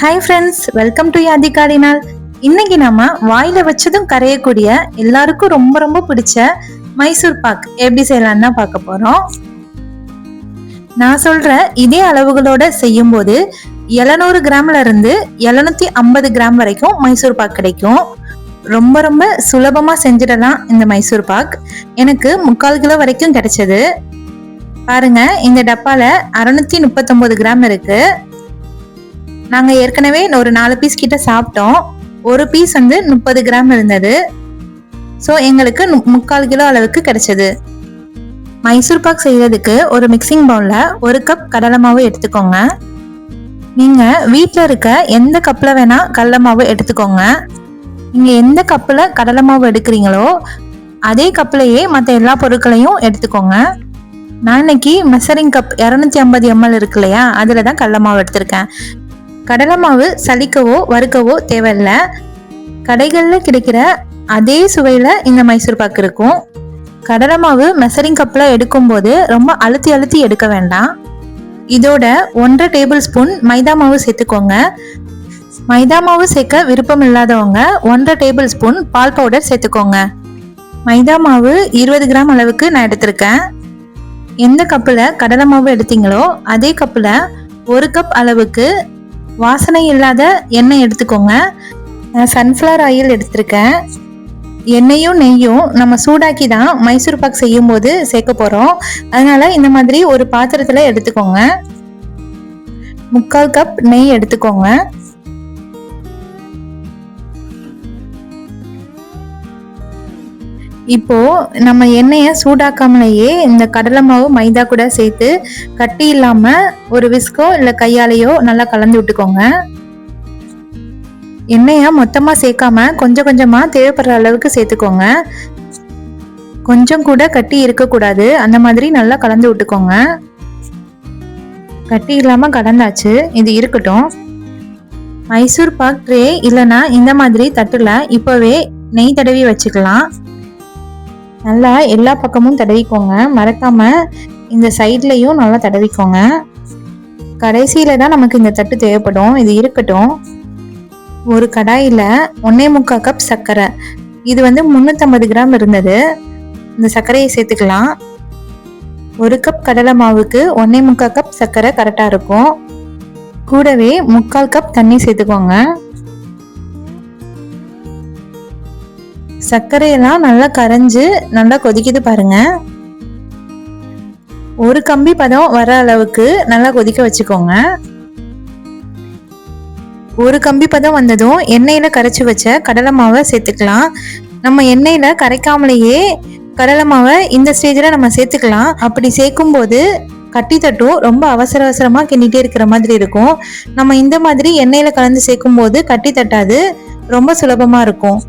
Hi friends, welcome to யாதிகாடினால். இன்னைக்கு நம்ம வாயில வச்சதும் கரையக்கூடிய எல்லாருக்கும் ரொம்ப ரொம்ப பிடிச்ச மைசூர் பாக் எப்படி செய்யலாம்னு தான் பார்க்க போறோம். நான் சொல்ற இதே அளவுகளோட செய்யும் போது 700 கிராம்ல இருந்து 750 கிராம் வரைக்கும் மைசூர் பாக் கிடைக்கும். ரொம்ப ரொம்ப சுலபமா செஞ்சிடலாம் இந்த மைசூர் பாக். எனக்கு 3/4 கிலோ வரைக்கும் கிடைச்சது. பாருங்க, இந்த டப்பால 639 கிராம் இருக்கு. நாங்க ஏற்கனவே ஒரு 4 பீஸ் கிட்ட சாப்பிட்டோம். ஒரு பீஸ் வந்து 30 கிராம் இருந்தது. ஸோ எங்களுக்கு 3/4 கிலோ அளவுக்கு கிடைச்சது. மைசூர் பாக் செய்யறதுக்கு ஒரு மிக்சிங் பவுல்ல 1 கப் கடலை மாவு எடுத்துக்கோங்க. நீங்க வீட்டில் இருக்க எந்த கப்ல வேணா கடலை மாவு எடுத்துக்கோங்க. நீங்க எந்த கப்ல கடலை மாவு எடுக்கிறீங்களோ அதே கப்லயே மற்ற எல்லா பொருட்களையும் எடுத்துக்கோங்க. நான் இன்னைக்கு மெஷரிங் கப் 250 ml இருக்கு இல்லையா, அதுல தான் கடலை மாவு எடுத்திருக்கேன். கடலை மாவு சலிக்கவோ வறுக்கவோ தேவையில்லை. கடைகளில் கிடைக்கிற அதே சுவையில இந்த மைசூர் பாக் இருக்கும். கடலை மாவு மெஷரிங் கப்ல எடுக்கும் போது ரொம்ப அழுத்தி அழுத்தி எடுக்க வேண்டாம். இதோட 1.5 டேபிள் ஸ்பூன் மைதா மாவு சேர்த்துக்கோங்க. மைதா மாவு சேர்க்க விருப்பம் இல்லாதவங்க 1.5 டேபிள் ஸ்பூன் பால் பவுடர் சேர்த்துக்கோங்க. மைதா மாவு 20 கிராம் அளவுக்கு நான் எடுத்திருக்கேன். எந்த கப்புல கடலை மாவு எடுத்தீங்களோ அதே கப்புல 1 கப் அளவுக்கு வாசனை இல்லாத எண்ணெய் எடுத்துக்கோங்க. சன்ஃப்ளவர் ஆயில் எடுத்திருக்கேன். எண்ணெயும் நெய்யும் நம்ம சூடாக்கி தான் மைசூர் பாக் செய்யும் போது சேர்க்க போறோம். அதனால இந்த மாதிரி ஒரு பாத்திரத்துல எடுத்துக்கோங்க. 3/4 கப் நெய் எடுத்துக்கோங்க. இப்போ நம்ம எண்ணெயை சூடாக்காமலேயே இந்த கடலை மாவு மைதா கூட சேர்த்து கட்டி இல்லாம ஒரு விஸ்கோ இல்லை கையாலேயோ நல்லா கலந்து விட்டுக்கோங்க. எண்ணெயை மொத்தமா சேர்க்காம கொஞ்சம் கொஞ்சமா தேவைப்படுற அளவுக்கு சேர்த்துக்கோங்க. கொஞ்சம் கூட கட்டி இருக்கக்கூடாது. அந்த மாதிரி நல்லா கலந்து விட்டுக்கோங்க. கட்டி இல்லாம கலந்தாச்சு, இது இருக்கட்டும். மைசூர் பாக் ட்ரே இல்லைன்னா இந்த மாதிரி தட்டுல இப்பவே நெய் தடவி வச்சுக்கலாம். நல்லா எல்லா பக்கமும் தடவிக்கோங்க. மறக்காம இந்த சைட்லயும் நல்லா தடவிக்கோங்க. கடைசியில தான் நமக்கு இந்த தட்டு தேவைப்படும். இது இருக்கட்டும். ஒரு கடாயில 1.25 கப் சர்க்கரை, இது வந்து 350 கிராம் இருந்தது. இந்த சர்க்கரையை சேர்த்துக்கலாம். 1 கப் கடலை மாவுக்கு 1.25 கப் சர்க்கரை கரெக்டா இருக்கும். கூடவே 3/4 கப் தண்ணி சேர்த்துக்கோங்க. சர்க்கரையெல்லாம் நல்லா கரைஞ்சு நல்லா கொதிக்குது பாருங்க. ஒரு கம்பி பதம் வர அளவுக்கு நல்லா கொதிக்க வச்சுக்கோங்க. ஒரு கம்பி பதம் வந்ததும் எண்ணெயில கரைச்சி வச்ச கடலை மாவை சேர்த்துக்கலாம். நம்ம எண்ணெயில கரைக்காமலேயே கடலை மாவை இந்த ஸ்டேஜில் நம்ம சேர்த்துக்கலாம். அப்படி சேர்க்கும் போது கட்டி தட்டும், ரொம்ப அவசர அவசரமா கிண்டிட்டே இருக்கிற மாதிரி இருக்கும். நம்ம இந்த மாதிரி எண்ணெயில கலந்து சேர்க்கும் போது கட்டி தட்டாது, ரொம்ப சுலபமா இருக்கும்.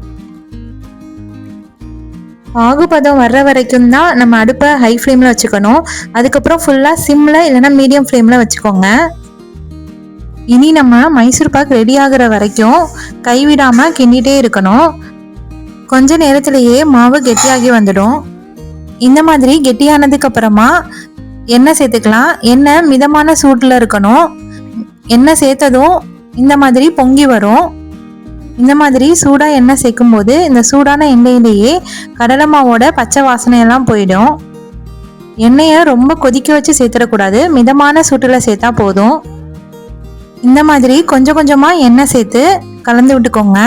பாகுபதம் வர்ற வரைக்கும் தான் நம்ம அடுப்பை ஹை ஃப்ளேமில் வச்சுக்கணும். அதுக்கப்புறம் ஃபுல்லாக சிம்மில் இல்லைன்னா மீடியம் ஃப்ளேமில் வச்சுக்கோங்க. இனி நம்ம மைசூர் பாக் ரெடி ஆகிற வரைக்கும் கைவிடாமல் கிண்டிகிட்டே இருக்கணும். கொஞ்ச நேரத்திலேயே மாவு கெட்டியாகி வந்துடும். இந்த மாதிரி கெட்டியானதுக்கு அப்புறமா எண்ணெய் சேர்த்துக்கலாம். எண்ணெய் மிதமான சூட்டில் இருக்கணும். எண்ணெய் சேர்த்ததும் இந்த மாதிரி பொங்கி வரும். இந்த மாதிரி சூடா எண்ணெய் சேர்க்கும் போது இந்த சூடான எண்ணெயிலேயே கடலை மாவோட பச்சை வாசனையெல்லாம் போயிடும். எண்ணெயை ரொம்ப கொதிக்க வச்சு சேர்த்துடக்கூடாது. மிதமான சூட்டுல சேர்த்தா போதும். இந்த மாதிரி கொஞ்சம் கொஞ்சமா எண்ணெய் சேர்த்து கலந்து விட்டுக்கோங்க.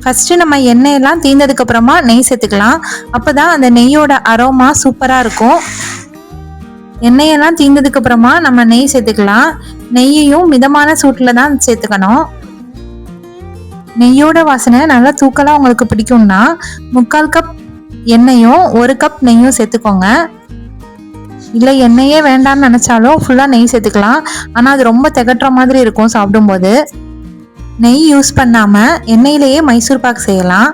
ஃபர்ஸ்ட் நம்ம எண்ணெயெல்லாம் தீர்ந்ததுக்கு அப்புறமா நெய் சேர்த்துக்கலாம். அப்பதான் அந்த நெய்யோட அரோமா சூப்பரா இருக்கும். எண்ணெயெல்லாம் தீர்ந்ததுக்கு அப்புறமா நம்ம நெய் சேர்த்துக்கலாம். நெய்யையும் மிதமான சூட்டுல தான் சேர்த்துக்கணும். நெய்யோட வாசனை நல்லா தூக்கலா உங்களுக்கு பிடிக்கும்னா 3/4 கப் எண்ணெயும் 1 கப் நெய்யும் சேர்த்துக்கோங்க. இல்லை எண்ணெயே வேண்டாம்னு நினைச்சாலும் ஃபுல்லாக நெய் சேர்த்துக்கலாம். ஆனால் அது ரொம்ப திகட்டுற மாதிரி இருக்கும் சாப்பிடும்போது. நெய் யூஸ் பண்ணாமல் எண்ணெயிலேயே மைசூர் பாக் செய்யலாம்.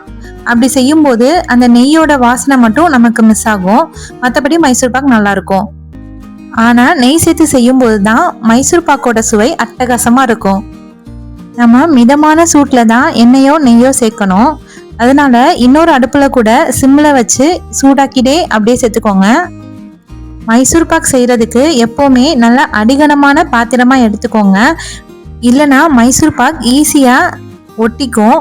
அப்படி செய்யும்போது அந்த நெய்யோட வாசனை மட்டும் நமக்கு மிஸ் ஆகும். மற்றபடி மைசூர் பாக் நல்லா இருக்கும். ஆனால் நெய் சேர்த்து செய்யும்போது தான் மைசூர் பாக்கோட சுவை அட்டகாசமாக இருக்கும். நம்ம மிதமான சூட்டில் தான் எண்ணெயோ நெய்யோ சேர்க்கணும். அதனால இன்னொரு அடுப்பில் கூட சிம்மில் வச்சு சூடாக்கிட்டே அப்படியே சேர்த்துக்கோங்க. மைசூர் பாக் செய்கிறதுக்கு எப்போவுமே நல்லா அடிகனமான பாத்திரமாக எடுத்துக்கோங்க. இல்லைனா மைசூர் பாக் ஈஸியாக ஒட்டிக்கும்.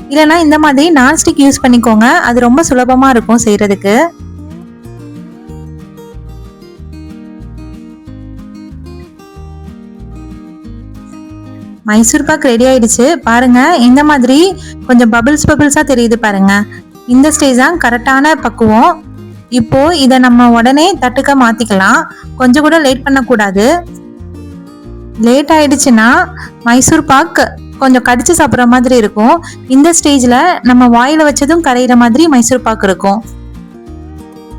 இல்லைனா இந்த மாதிரி நான்ஸ்டிக் யூஸ் பண்ணிக்கோங்க, அது ரொம்ப சுலபமாக இருக்கும் செய்கிறதுக்கு. மைசூர் பாக் ரெடி ஆயிடுச்சு பாருங்க. இந்த மாதிரி கொஞ்சம் பபிள்ஸா தெரியுது பாருங்க. இந்த ஸ்டேஜ் தான் கரெக்டான பக்குவம். இப்போ இதை நம்ம உடனே தட்டுக்க மாத்திக்கலாம். கொஞ்சம் கூட லேட் பண்ணக்கூடாது. லேட் ஆயிடுச்சுன்னா மைசூர் பாக் கொஞ்சம் கடிச்சு சாப்பிட்ற மாதிரி இருக்கும். இந்த ஸ்டேஜ்ல நம்ம வாயில வச்சதும் கரையிற மாதிரி மைசூர் பாக் இருக்கும்.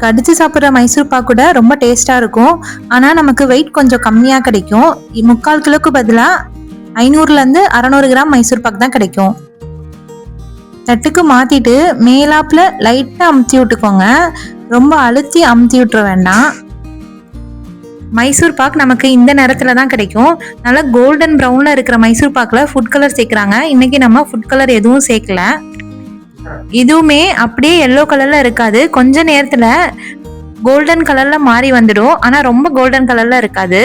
கடிச்சு சாப்பிட்ற மைசூர் பாக் கூட ரொம்ப டேஸ்டா இருக்கும். ஆனா நமக்கு வெயிட் கொஞ்சம் கம்மியா கிடைக்கும். 3/4 கிலோக்கு பதிலா 500 to 600 கிராம் மைசூர் பாக் தான் கிடைக்கும். தட்டுக்கு மாத்திட்டு மேலாப்புல லைட்டா அமுத்தி விட்டுக்கோங்க. ரொம்ப அழுத்தி அமுத்தி விட்டுற வேண்டாம். மைசூர் பாக் நமக்கு இந்த நேரத்துல தான் கிடைக்கும். நல்லா கோல்டன் ப்ரௌன்ல இருக்கிற மைசூர் பாக்ல ஃபுட் கலர் சேர்க்கிறாங்க. இன்னைக்கு நம்ம ஃபுட் கலர் எதுவும் சேர்க்கல. இதுவுமே அப்படியே எல்லோ கலர்ல இருக்காது. கொஞ்ச நேரத்துல கோல்டன் கலர்ல மாறி வந்துடும். ஆனா ரொம்ப கோல்டன் கலர்ல இருக்காது.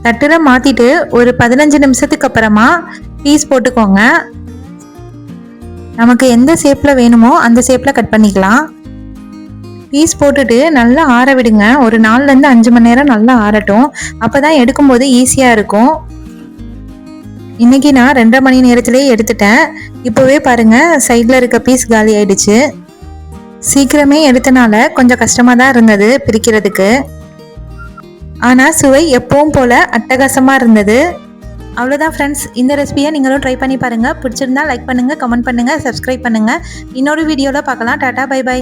தட்டுல மாத்திட்டு ஒரு 15 நிமிஷத்துக்கு அப்புறமா பீஸ் போட்டுக்கோங்க. நமக்கு எந்த ஷேப்ல வேணுமோ அந்த ஷேப்ல கட் பண்ணிக்கலாம். பீஸ் போட்டுட்டு நல்லா ஆற விடுங்க. ஒரு 4 to 5 மணி நேரம் நல்லா ஆறட்டும். அப்பதான் எடுக்கும்போது ஈஸியா இருக்கும். இன்னைக்கு நான் 2.5 மணி நேரத்திலேயே எடுத்துட்டேன். இப்போவே பாருங்க சைட்ல இருக்க பீஸ் காலி ஆயிடுச்சு. சீக்கிரமே எடுத்தனால கொஞ்சம் கஷ்டமா தான் இருந்தது பிரிக்கிறதுக்கு. ஆனா சுவை எப்பவும் போல அட்டகாசமா இருந்தது. அவ்வளோதான் ஃப்ரெண்ட்ஸ், இந்த ரெசிபியை நீங்களும் ட்ரை பண்ணி பாருங்க. பிடிச்சிருந்தா லைக் பண்ணுங்க, கமெண்ட் பண்ணுங்க, சப்ஸ்கிரைப் பண்ணுங்க. இன்னொரு வீடியோல பார்க்கலாம். Tata, bye by.